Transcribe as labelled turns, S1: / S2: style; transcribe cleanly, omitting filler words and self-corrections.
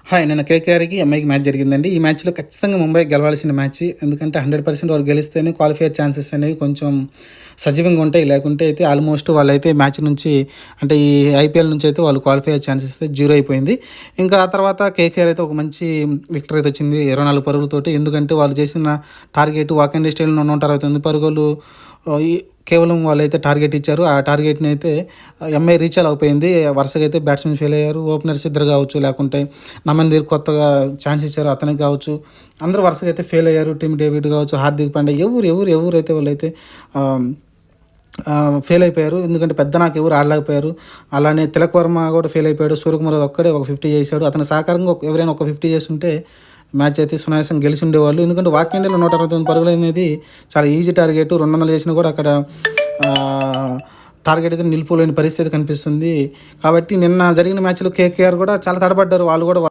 S1: Hi! నిన్న కేకేఆర్‌కి, ఎంఐకి match జరిగిందండి. ఈ మ్యాచ్‌లో ఖచ్చితంగా ముంబై గెలవాల్సిన మ్యాచ్. ఎందుకంటే 100% వాళ్ళు గెలిస్తేనే క్వాలిఫైయర్ ఛాన్సెస్ అనేవి కొంచెం సజీవంగా ఉంటాయి. లేకుంటే అయితే ఆల్మోస్ట్ వాళ్ళైతే మ్యాచ్ నుంచి అంటే ఈ ఐపీఎల్ నుంచి అయితే వాళ్ళు క్వాలిఫై అయ్యే ఛాన్సెస్ అయితే జీరో అయిపోయింది. ఇంకా ఆ తర్వాత కేకేఆర్ అయితే ఒక మంచి విక్టరీ అయితే వచ్చింది 24 పరుగులతోటి. ఎందుకంటే వాళ్ళు చేసిన టార్గెట్ వాకండే స్టైల్‌లో 169 పరుగులు ఈ కేవలం వాళ్ళైతే టార్గెట్ ఇచ్చారు. ఆ టార్గెట్‌ని అయితే ఎంఐ రీచ్ అవ్వకపోయింది. వరుసగా అయితే బ్యాట్స్‌మెన్ ఫెయిల్ అయ్యారు. ఓపెనర్స్ ఇద్దరు కావచ్చు, లేకుంటే నమన్‌దీర్ కొత్తగా ఛాన్స్ ఇచ్చారు అతనికి కావచ్చు. అందరూ వరుసగా అయితే ఫెయిల్ అయ్యారు. టిమ్ డేవిడ్ కావచ్చు, హార్దిక్ పాండ్యా ఎవరైతే వాళ్ళైతే ఆహ్, ఫెయిల్ అయిపోయారు. ఎందుకంటే పెద్ద నాకు ఎవరు ఆడలేకపోయారు. అలానే తిలక్ వర్మ కూడా ఫెయిల్ అయిపోయాడు. సూర్యకుమార్ ఒక్కడే ఒక 50 చేశాడు. అతని సహకారంగా ఎవరైనా ఒక 50 చేసుంటే మ్యాచ్ అయితే సునాయాసంగా గెలిచి ఉండేవాళ్ళు. ఎందుకంటే వాక్యండేలో 169 పరుగులు అనేది చాలా ఈజీ టార్గెట్. 200 చేసినా కూడా అక్కడ టార్గెట్ అయితే నిలిపోలేని పరిస్థితి కనిపిస్తుంది. కాబట్టి నిన్న జరిగిన మ్యాచ్‌లో కేకేఆర్ కూడా చాలా తడబడ్డారు. వాళ్ళు కూడా